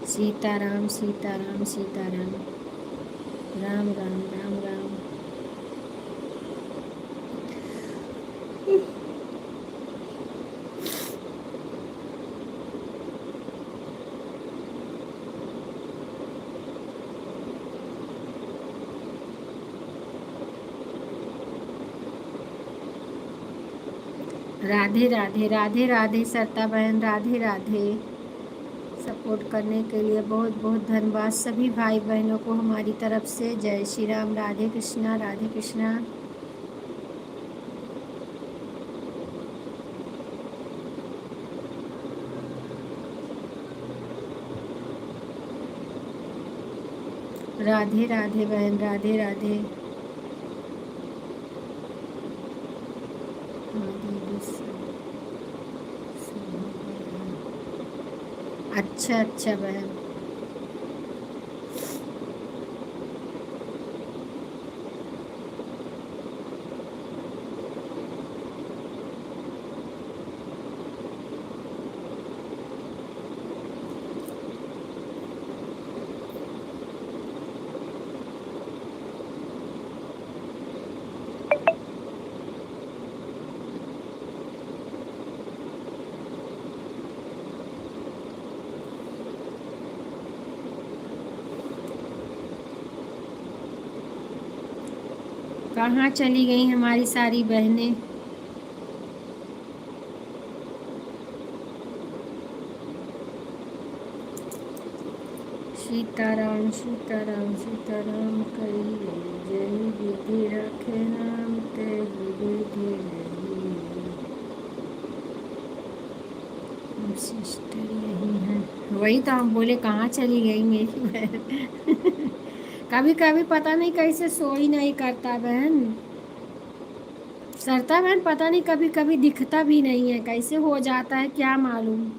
सीताराम सीताराम सीताराम। राम राम राम राम। राधे राधे राधे राधे सरिता बहन, राधे राधे। सपोर्ट करने के लिए बहुत बहुत धन्यवाद सभी भाई बहनों को हमारी तरफ से। जय श्री राम, राधे कृष्णा राधे कृष्णा। राधे राधे बहन, राधे राधे। अच्छा अच्छा बहन। कहाँ चली गई हमारी सारी बहनें। सीताराम सीताराम सीताराम करिए, जय विधि रखे नाम ते विधि रही। सिस्टर यही है, वही तो हम बोले कहाँ चली गई मेरी बहन। कभी कभी पता नहीं कैसे सो ही नहीं करता बहन। सरता बहन पता नहीं कभी कभी दिखता भी नहीं है, कैसे हो जाता है क्या मालूम।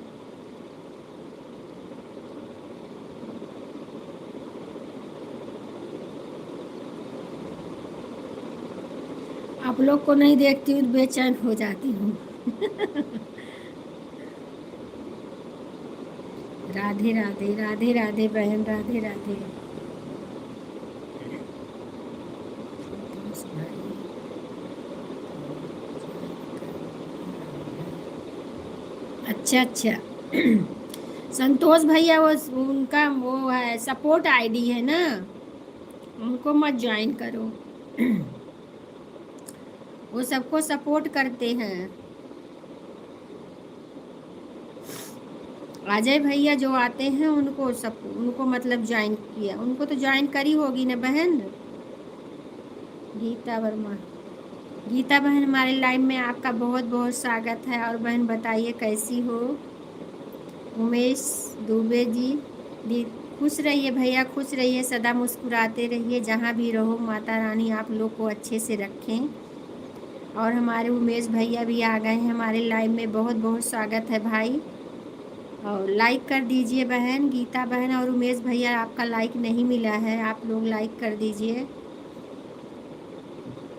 आप लोग को नहीं देखती हूँ तो बेचैन हो जाती हूँ। राधे राधे राधे राधे बहन, राधे राधे। अच्छा अच्छा। संतोष भैया वो उनका वो है सपोर्ट आईडी है ना, उनको मत ज्वाइन करो। वो सबको सपोर्ट करते हैं। अजय भैया जो आते हैं उनको सब उनको मतलब ज्वाइन किया, उनको तो ज्वाइन करी होगी ना बहन। गीता वर्मा, गीता बहन हमारे लाइव में आपका बहुत बहुत स्वागत है। और बहन बताइए कैसी हो। उमेश दुबे जी, दी खुश रहिए भैया, खुश रहिए, सदा मुस्कुराते रहिए, जहाँ भी रहो माता रानी आप लोग को अच्छे से रखें। और हमारे उमेश भैया भी आ गए हैं हमारे लाइव में, बहुत बहुत स्वागत है भाई। और लाइक कर दीजिए बहन, गीता बहन और उमेश भैया आपका लाइक नहीं मिला है, आप लोग लाइक कर दीजिए।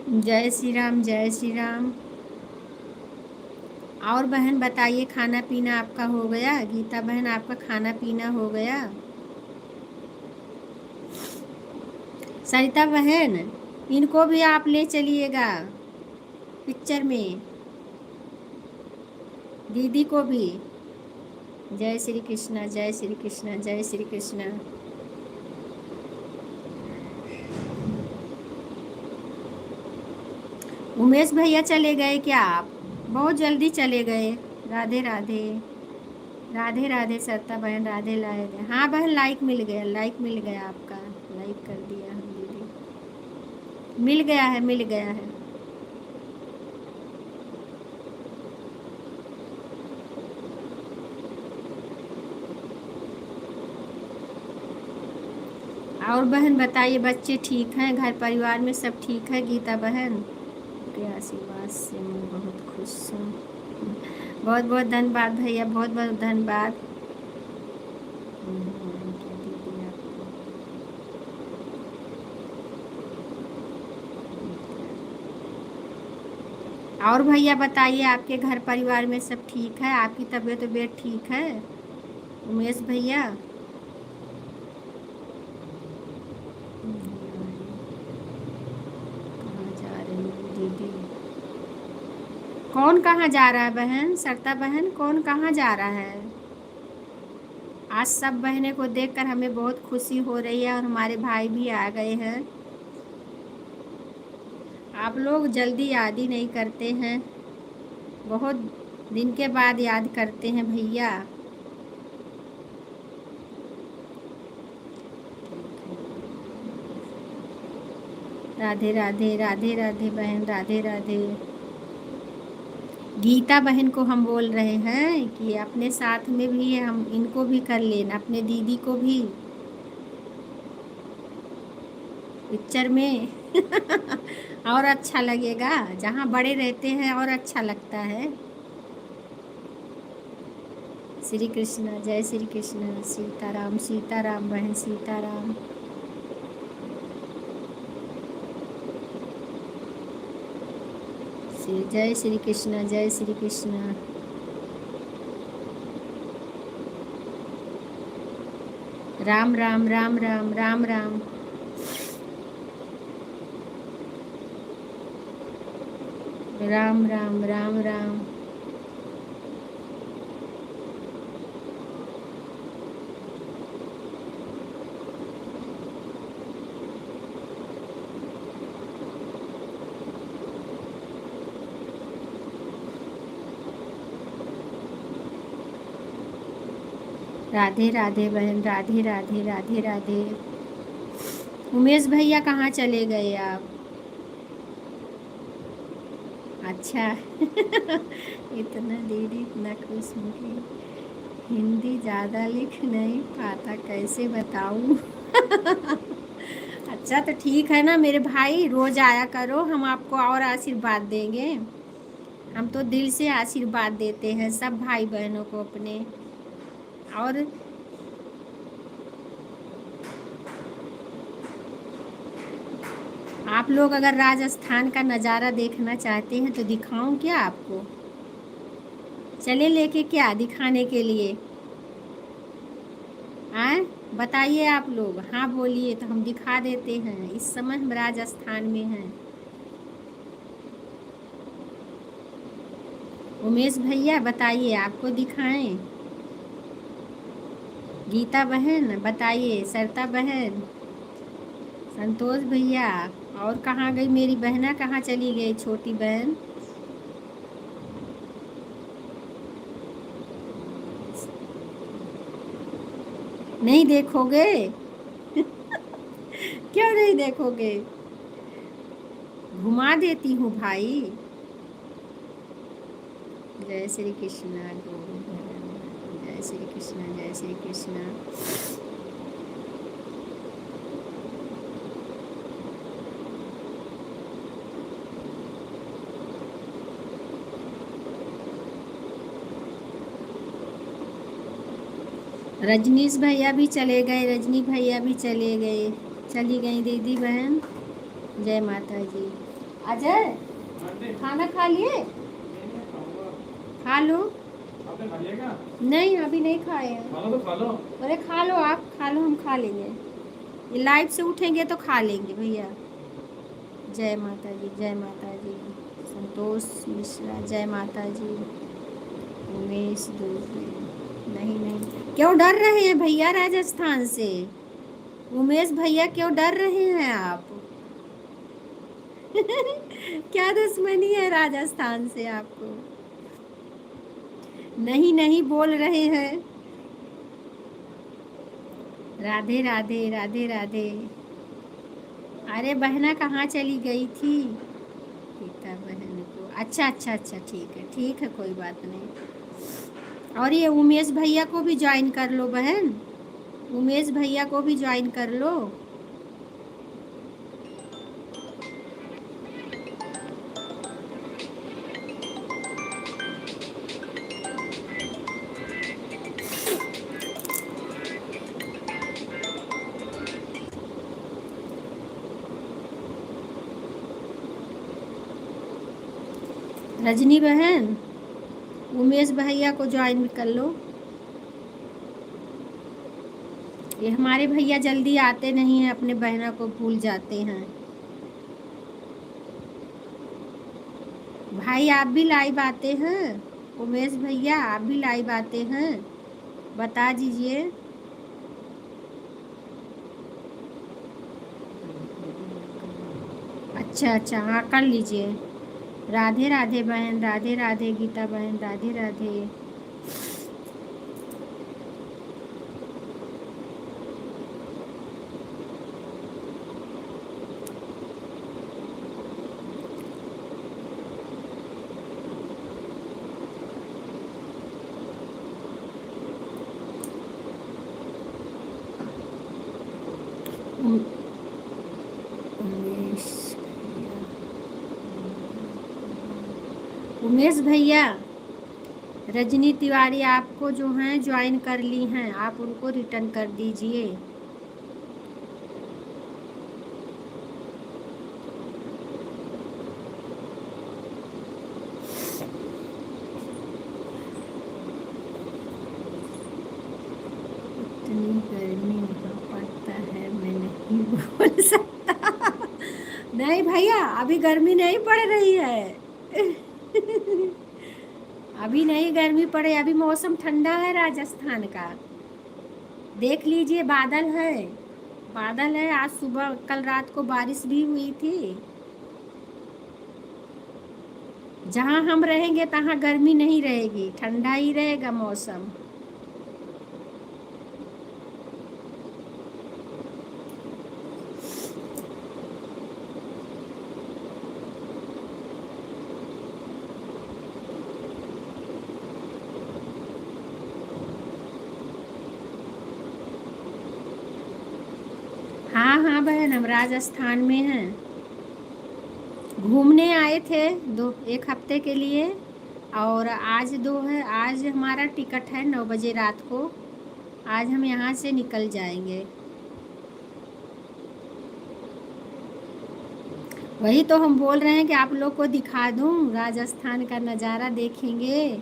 जय श्री राम जय श्री राम। और बहन बताइए खाना पीना आपका हो गया, गीता बहन आपका खाना पीना हो गया। सरिता बहन इनको भी आप ले चलिएगा पिक्चर में, दीदी को भी। जय श्री कृष्णा जय श्री कृष्णा जय श्री कृष्णा। उमेश भैया चले गए क्या आप, बहुत जल्दी चले गए। राधे राधे राधे राधे सरिता बहन, राधे राधे। हाँ बहन लाइक मिल गया, लाइक मिल गया आपका, लाइक कर दिया हम दीदी, मिल गया है मिल गया है। और बहन बताइए बच्चे ठीक हैं, घर परिवार में सब ठीक है। गीता बहन के आशीर्वाद से मैं बहुत खुश हूँ। बहुत बहुत धन्यवाद भैया, बहुत बहुत धन्यवाद। और भैया बताइए आपके घर परिवार में सब ठीक है, आपकी तबीयत तबीयत ठीक है उमेश भैया। कहाँ जा रही है दीदी, कौन कहाँ जा रहा है बहन, सरिता बहन कौन कहाँ जा रहा है। आज सब बहनें को देखकर हमें बहुत खुशी हो रही है, और हमारे भाई भी आ गए हैं। आप लोग जल्दी याद ही नहीं करते हैं, बहुत दिन के बाद याद करते हैं भैया। राधे राधे राधे राधे बहन, राधे राधे। गीता बहन को हम बोल रहे हैं कि अपने साथ में भी हम इनको भी कर लेना, अपने दीदी को भी पिक्चर में। और अच्छा लगेगा, जहाँ बड़े रहते हैं और अच्छा लगता है। श्री कृष्ण जय श्री कृष्ण, सीताराम सीताराम बहन सीताराम। जय श्री कृष्ण जय श्री कृष्ण। राम राम राम राम राम राम। राम राम राम राम। राधे राधे बहन, राधे राधे, राधे राधे। उमेश भैया कहाँ चले गए आप? अच्छा। इतना देरी इतना खुश मुझे, हिंदी ज़्यादा लिख नहीं पाता, कैसे बताऊँ? अच्छा तो ठीक है ना मेरे भाई, रोज आया करो, हम आपको और आशीर्वाद देंगे। हम तो दिल से आशीर्वाद देते हैं सब भाई बहनों को अपने। और आप लोग अगर राजस्थान का नज़ारा देखना चाहते हैं तो दिखाऊं क्या आपको? चले लेके क्या दिखाने के लिए? आए बताइए आप लोग, हाँ बोलिए तो हम दिखा देते हैं। इस समय हम राजस्थान में हैं। उमेश भैया बताइए, आपको दिखाएं? गीता बहन बताइए, सरिता बहन, संतोष भैया। और कहाँ गई मेरी बहना, कहाँ चली गई छोटी बहन? नहीं देखोगे? क्यों नहीं देखोगे? घुमा देती हूँ भाई। जय श्री कृष्णा गोविंद, जय श्री कृष्णा, जय श्री कृष्णा। रजनीश भैया भी चले गए, रजनी भैया भी चले गए, चली गई दीदी बहन। जय माता जी। अजय खाना खा लिए? खा लो। आपने खा लिया क्या? नहीं अभी नहीं खाए हैं। खा लो तो खा लो। अरे खा लो, आप खा लो, हम खा लेंगे। ये लाइव से उठेंगे तो खा लेंगे भैया। जय माता जी, जय माता जी। संतोष मिश्रा, जय माता जी। उमेश दुबे, नहीं नहीं, क्यों डर रहे हैं भैया राजस्थान से? उमेश भैया क्यों डर रहे हैं आप? क्या दुश्मनी है राजस्थान से आपको? नहीं नहीं बोल रहे हैं। राधे राधे, राधे राधे। अरे बहना कहाँ चली गई थी? गीता बहन को, अच्छा अच्छा अच्छा, ठीक है कोई बात नहीं। और ये उमेश भैया को भी ज्वाइन कर लो बहन, उमेश भैया को भी ज्वाइन कर लो। रजनी बहन, उमेश भैया को ज्वाइन कर लो। ये हमारे भैया जल्दी आते नहीं हैं, अपने बहना को भूल जाते हैं। भाई आप भी लाइव आते हैं? उमेश भैया आप भी लाइव आते हैं? बता दीजिए। अच्छा अच्छा, हाँ कर लीजिए। राधे राधे बहन, राधे राधे गीता बहन, राधे राधे। उमेश उमेश भैया, रजनी तिवारी आपको जो हैं ज्वाइन कर ली हैं, आप उनको रिटर्न कर दीजिए। इतनी गर्मी वहाँ पड़ता है, मैं नहीं बोल सकता। नहीं भैया अभी गर्मी नहीं पड़ रही है। अभी नहीं गर्मी पड़े, अभी मौसम ठंडा है राजस्थान का। देख लीजिए बादल है, बादल है। आज सुबह कल रात को बारिश भी हुई थी। जहाँ हम रहेंगे तहाँ गर्मी नहीं रहेगी, ठंडा ही रहेगा मौसम। हाँ हाँ बहन, हम राजस्थान में हैं। घूमने आए थे 1 हफ्ते के लिए। और आज हमारा टिकट है 9 बजे रात को। आज हम यहाँ से निकल जाएंगे। वही तो हम बोल रहे हैं कि आप लोग को दिखा दूँ, राजस्थान का नज़ारा देखेंगे।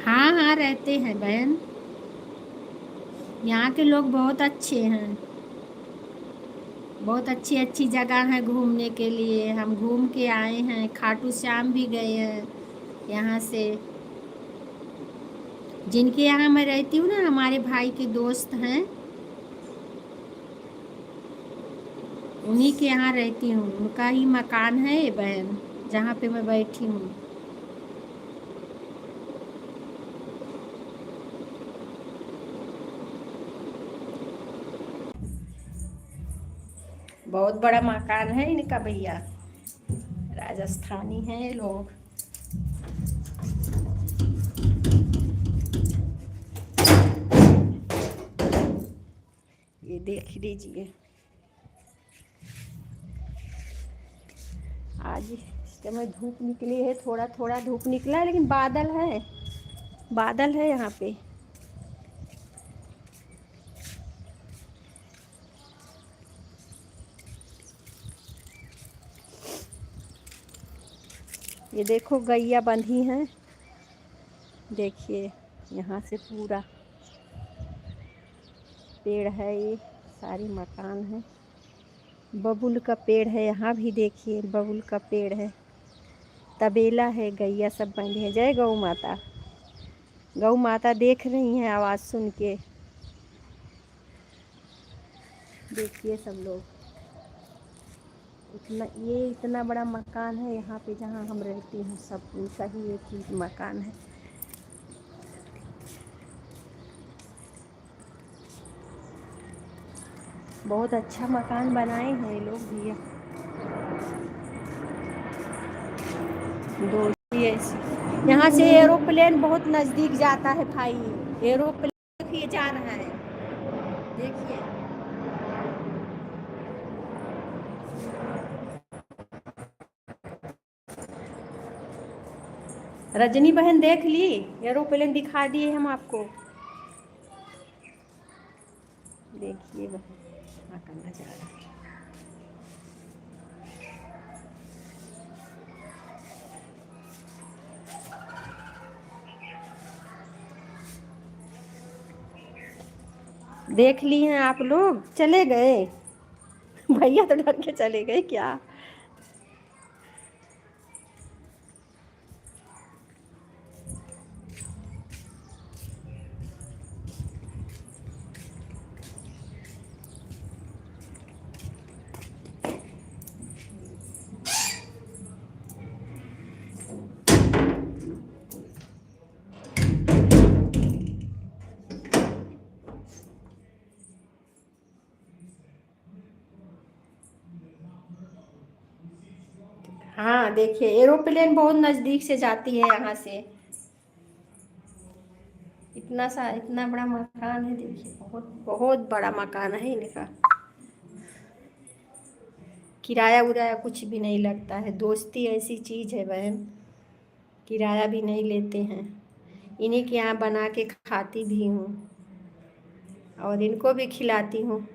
हाँ हाँ, रहते हैं बहन। यहाँ के लोग बहुत अच्छे हैं। बहुत अच्छी अच्छी जगह है घूमने के लिए। हम घूम के आए हैं, खाटू श्याम भी गए हैं यहाँ से। जिनके यहाँ मैं रहती हूँ ना, हमारे भाई के दोस्त हैं, उन्हीं के यहाँ रहती हूँ। उनका ही मकान है ये बहन, जहाँ पे मैं बैठी हूँ। बहुत बड़ा मकान है इनका भैया। राजस्थानी हैं ये लोग। ये देख लीजिए। आज इस समय धूप निकली है, थोड़ा थोड़ा धूप निकला है, लेकिन बादल है। बादल है यहाँ पे। ये देखो गैया बंधी हैं। देखिए, यहाँ से पूरा पेड़ है, ये सारी मकान है। बबुल का पेड़ है यहाँ भी, देखिए बबुल का पेड़ है। तबेला है, गैया सब बंधे हैं। जय गौ माता। गौ माता देख रही हैं आवाज़ सुन के। देखिए सब लोग, इतना बड़ा मकान है यहाँ पे जहाँ हम रहती हूँ। सब उनका ही एक ही मकान है। बहुत अच्छा मकान बनाए हैं ये लोग भैया। दो ही ऐसे यहाँ से एरोप्लेन बहुत नज़दीक जाता है भाई। एरोप्लेन देखिए जा रहा है, देखिए। रजनी बहन देख ली, एरोप्लेन दिखा दिए हम आपको। देखिए बहन, वहाँ का नज़ारा। देख ली हैं आप लोग, चले गए। भैया तो डर के चले गए क्या। हाँ देखिए, एरोप्लेन बहुत नज़दीक से जाती है यहाँ से। इतना बड़ा मकान है, देखिए बहुत बहुत बड़ा मकान है इनका। किराया उराया कुछ भी नहीं लगता है। दोस्ती ऐसी चीज़ है बहन, किराया भी नहीं लेते हैं। इन्हीं के यहाँ बना के खाती भी हूँ और इनको भी खिलाती हूँ।